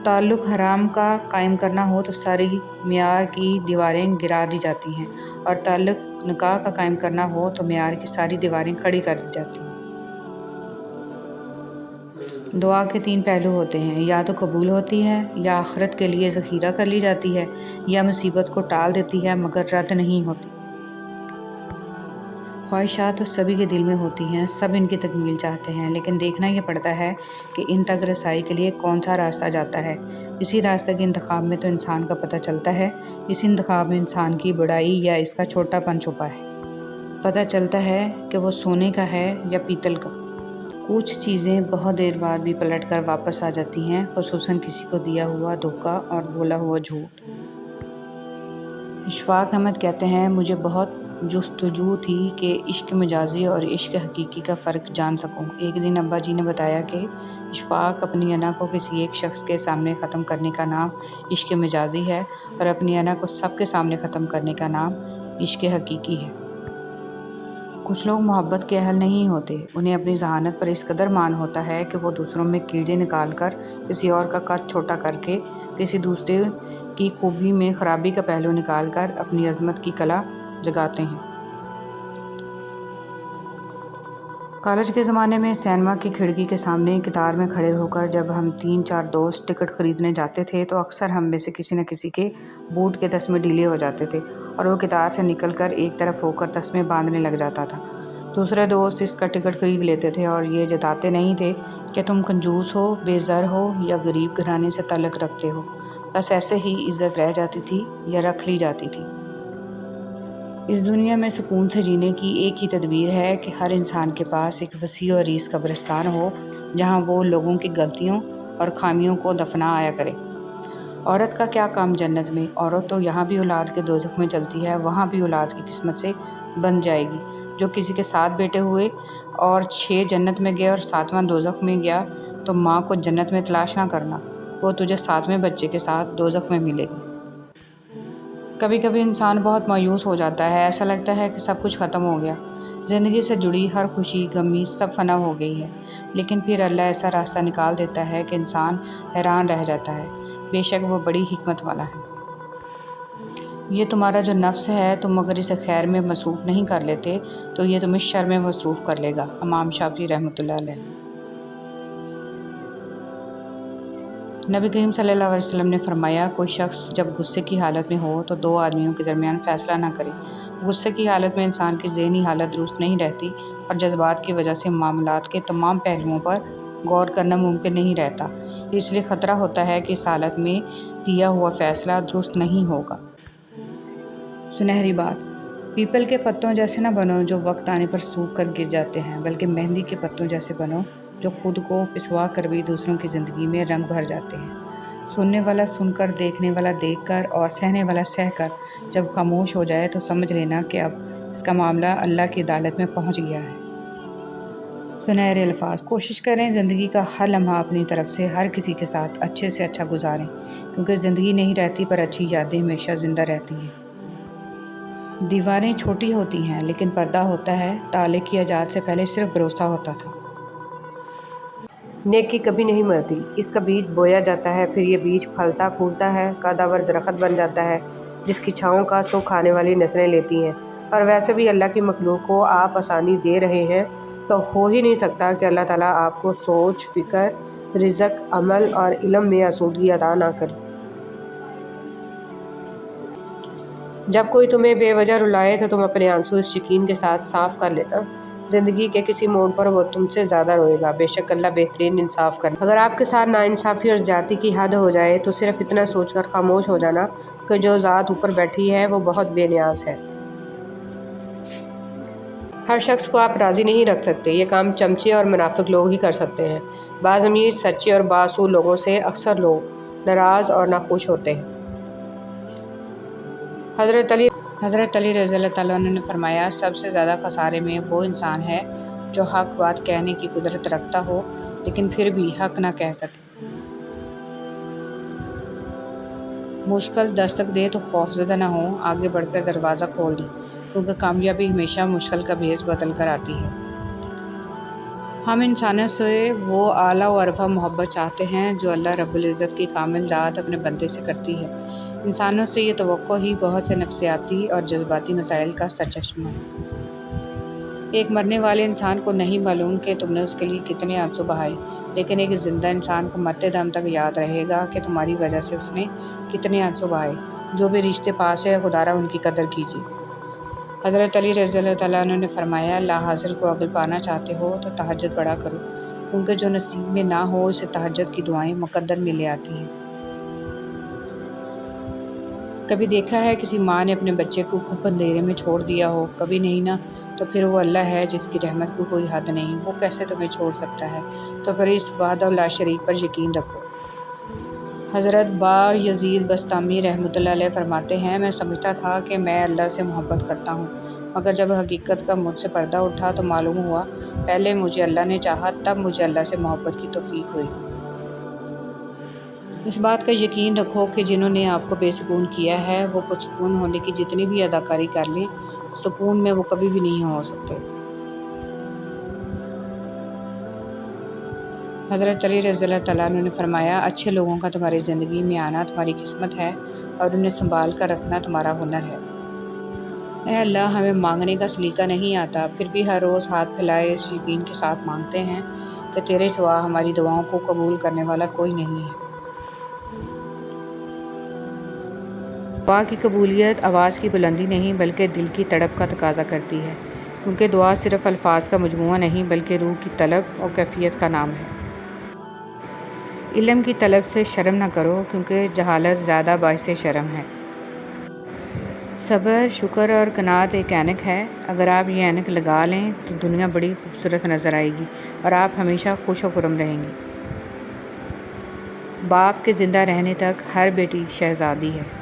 تعلق حرام کا قائم کرنا ہو تو ساری معیار کی دیواریں گرا دی جاتی ہیں، اور تعلق نکاح کا قائم کرنا ہو تو معیار کی ساری دیواریں کھڑی کر دی جاتی ہیں۔ دعا کے 3 پہلو ہوتے ہیں، یا تو قبول ہوتی ہے، یا آخرت کے لیے ذخیرہ کر لی جاتی ہے، یا مصیبت کو ٹال دیتی ہے مگر رد نہیں ہوتی۔ خواہشات تو سبھی کے دل میں ہوتی ہیں، سب ان کی تکمیل چاہتے ہیں، لیکن دیکھنا یہ پڑتا ہے کہ ان تک رسائی کے لیے کون سا راستہ جاتا ہے۔ اسی راستے کے انتخاب میں تو انسان کا پتہ چلتا ہے، اس انتخاب میں انسان کی بڑائی یا اس کا چھوٹا پن چھپا ہے۔ پتہ چلتا ہے کہ وہ سونے کا ہے یا پیتل کا۔ کچھ چیزیں بہت دیر بعد بھی پلٹ کر واپس آ جاتی ہیں، خصوصاً کسی کو دیا ہوا دھوکہ اور بولا ہوا جھوٹ۔ اشفاق احمد کہتے ہیں، مجھے بہت جستجو تھی کہ عشق مجازی اور عشق حقیقی کا فرق جان سکوں۔ ایک دن ابا جی نے بتایا کہ اشفاق اپنی انا کو کسی ایک شخص کے سامنے ختم کرنے کا نام عشق مجازی ہے، اور اپنی انا کو سب کے سامنے ختم کرنے کا نام عشق حقیقی ہے۔ کچھ لوگ محبت کے اہل نہیں ہوتے، انہیں اپنی ذہانت پر اس قدر مان ہوتا ہے کہ وہ دوسروں میں کیڑے نکال کر، کسی اور کا قد چھوٹا کر کے، کسی دوسرے کی خوبی میں خرابی کا پہلو نکال کر اپنی عظمت کی کلا جگاتے ہیں۔ کالج کے زمانے میں سینما کی کھڑکی کے سامنے قطار میں کھڑے ہو کر جب ہم 3-4 دوست ٹکٹ خریدنے جاتے تھے تو اکثر ہم میں سے کسی نہ کسی کے بوٹ کے تسمے ڈھیلے ہو جاتے تھے، اور وہ قطار سے نکل کر ایک طرف ہو کر تسمے باندھنے لگ جاتا تھا۔ دوسرے دوست اس کا ٹکٹ خرید لیتے تھے اور یہ جتاتے نہیں تھے کہ تم کنجوس ہو، بے زر ہو یا غریب گھرانے سے تعلق رکھتے ہو، بس ایسے ہی عزت رہ جاتی تھی یا رکھ لی جاتی تھی۔ اس دنیا میں سکون سے جینے کی ایک ہی تدبیر ہے کہ ہر انسان کے پاس ایک وسیع و عریض قبرستان ہو جہاں وہ لوگوں کی غلطیوں اور خامیوں کو دفنا آیا کرے۔ عورت کا کیا کام جنت میں؟ عورت تو یہاں بھی اولاد کے دوزخ میں جلتی ہے، وہاں بھی اولاد کی قسمت سے بن جائے گی۔ جو کسی کے 7 بیٹے ہوئے اور 6 جنت میں گئے اور 7واں دوزخ میں گیا تو ماں کو جنت میں تلاش نہ کرنا، وہ تجھے 7ویں بچے کے ساتھ دوزخ میں ملے گی۔ کبھی کبھی انسان بہت مایوس ہو جاتا ہے، ایسا لگتا ہے کہ سب کچھ ختم ہو گیا، زندگی سے جڑی ہر خوشی غمی سب فنا ہو گئی ہے، لیکن پھر اللہ ایسا راستہ نکال دیتا ہے کہ انسان حیران رہ جاتا ہے۔ بے شک وہ بڑی حکمت والا ہے۔ یہ تمہارا جو نفس ہے، تم اگر اسے خیر میں مصروف نہیں کر لیتے تو یہ تمہیں شر میں مصروف کر لے گا۔ امام شافعی رحمۃ اللہ علیہ۔ نبی کریم صلی اللہ علیہ وسلم نے فرمایا، کوئی شخص جب غصے کی حالت میں ہو تو 2 آدمیوں کے درمیان فیصلہ نہ کرے۔ غصے کی حالت میں انسان کی ذہنی حالت درست نہیں رہتی اور جذبات کی وجہ سے معاملات کے تمام پہلوؤں پر غور کرنا ممکن نہیں رہتا، اس لیے خطرہ ہوتا ہے کہ اس حالت میں دیا ہوا فیصلہ درست نہیں ہوگا۔ سنہری بات، پیپل کے پتوں جیسے نہ بنو جو وقت آنے پر سوکھ کر گر جاتے ہیں، بلکہ مہندی کے پتوں جیسے بنو جو خود کو پسوا کر بھی دوسروں کی زندگی میں رنگ بھر جاتے ہیں۔ سننے والا سن کر، دیکھنے والا دیکھ کر اور سہنے والا سہ کر جب خاموش ہو جائے تو سمجھ لینا کہ اب اس کا معاملہ اللہ کی عدالت میں پہنچ گیا ہے۔ سنہرے الفاظ، کوشش کریں زندگی کا ہر لمحہ اپنی طرف سے ہر کسی کے ساتھ اچھے سے اچھا گزاریں، کیونکہ زندگی نہیں رہتی پر اچھی یادیں ہمیشہ زندہ رہتی ہیں۔ دیواریں چھوٹی ہوتی ہیں لیکن پردہ ہوتا ہے، تالے کی ایجاد سے پہلے صرف بھروسہ ہوتا تھا۔ نیکی کبھی نہیں مرتی، اس کا بیج بویا جاتا ہے، پھر یہ بیج پھلتا پھولتا ہے، قدآور درخت بن جاتا ہے جس کی چھاؤں کا سکھ آنے والی نسلیں لیتی ہیں۔ اور ویسے بھی اللہ کی مخلوق کو آپ آسانی دے رہے ہیں تو ہو ہی نہیں سکتا کہ اللہ تعالیٰ آپ کو سوچ، فکر، رزق، عمل اور علم میں آسودگی عطا نہ کرے۔ جب کوئی تمہیں بے وجہ رلائے تو تم اپنے آنسو اس یقین کے ساتھ صاف کر لینا، زندگی کے کسی موڑ پر وہ تم سے زیادہ روئے گا، بے شک اللہ بہترین انصاف کرنا۔ اگر آپ کے ساتھ ناانصافی اور زیادتی کی حد ہو جائے تو صرف اتنا سوچ کر خاموش ہو جانا کہ جو ذات اوپر بیٹھی ہے وہ بہت بے نیاز ہے۔ ہر شخص کو آپ راضی نہیں رکھ سکتے، یہ کام چمچے اور منافق لوگ ہی کر سکتے ہیں۔ بعض امیر، سچے اور بااصول لوگوں سے اکثر لوگ ناراض اور ناخوش ہوتے ہیں۔ حضرت علی رضی اللہ تعالیٰ عنہ نے فرمایا، سب سے زیادہ خسارے میں وہ انسان ہے جو حق بات کہنے کی قدرت رکھتا ہو لیکن پھر بھی حق نہ کہہ سکے۔ مشکل دستک دے تو خوف زدہ نہ ہو، آگے بڑھ کر دروازہ کھول دیں، کیونکہ کامیابی ہمیشہ مشکل کا بھیس بدل کر آتی ہے۔ ہم انسانوں سے وہ اعلیٰ و عرفہ محبت چاہتے ہیں جو اللہ رب العزت کی کامل ذات اپنے بندے سے کرتی ہے۔ انسانوں سے یہ توقع ہی بہت سے نفسیاتی اور جذباتی مسائل کا سرچشمہ ہے۔ ایک مرنے والے انسان کو نہیں معلوم کہ تم نے اس کے لیے کتنے آنسو بہائے، لیکن ایک زندہ انسان کو مرتے دم تک یاد رہے گا کہ تمہاری وجہ سے اس نے کتنے آنسو بہائے۔ جو بھی رشتے پاس ہے خدارا ان کی قدر کیجیے۔ حضرت علی رضی اللہ تعالیٰ عنہ نے فرمایا، لا حاصل کو اگر پانا چاہتے ہو تو تہجد پڑھا کرو، کیونکہ جو نصیب میں نہ ہو اسے تہجد کی دعائیں مقدر میں لے آتی ہیں۔ کبھی دیکھا ہے کسی ماں نے اپنے بچے کو خوب اندھیرے میں چھوڑ دیا ہو؟ کبھی نہیں نا۔ تو پھر وہ اللہ ہے جس کی رحمت کو کوئی حد نہیں، وہ کیسے تمہیں چھوڑ سکتا ہے؟ تو پھر اس وحدہ لا شریک پر یقین رکھو۔ حضرت با یزید بسطامی رحمۃ اللہ علیہ فرماتے ہیں، میں سمجھتا تھا کہ میں اللہ سے محبت کرتا ہوں، مگر جب حقیقت کا مجھ سے پردہ اٹھا تو معلوم ہوا پہلے مجھے اللہ نے چاہا، تب مجھے اللہ سے محبت کی توفیق ہوئی۔ اس بات کا یقین رکھو کہ جنہوں نے آپ کو بے سکون کیا ہے وہ پرسکون ہونے کی جتنی بھی اداکاری کر لیں، سکون میں وہ کبھی بھی نہیں ہو سکتے۔ حضرت علی رضی اللہ تعالیٰ عنہ نے فرمایا، اچھے لوگوں کا تمہاری زندگی میں آنا تمہاری قسمت ہے اور انہیں سنبھال کر رکھنا تمہارا ہنر ہے۔ اے اللہ، ہمیں مانگنے کا سلیقہ نہیں آتا، پھر بھی ہر روز ہاتھ پھیلائے اس یقین کے ساتھ مانگتے ہیں کہ تیرے سوا ہماری دعاؤں کو قبول کرنے والا کوئی نہیں ہے۔ دعا کی قبولیت آواز کی بلندی نہیں بلکہ دل کی تڑپ کا تقاضا کرتی ہے، کیونکہ دعا صرف الفاظ کا مجموعہ نہیں بلکہ روح کی طلب اور کیفیت کا نام ہے۔ علم کی طلب سے شرم نہ کرو، کیونکہ جہالت زیادہ باعث شرم ہے۔ صبر، شکر اور قناعت ایک اینک ہے، اگر آپ یہ اینک لگا لیں تو دنیا بڑی خوبصورت نظر آئے گی اور آپ ہمیشہ خوش و خرم رہیں گے۔ باپ کے زندہ رہنے تک ہر بیٹی شہزادی ہے۔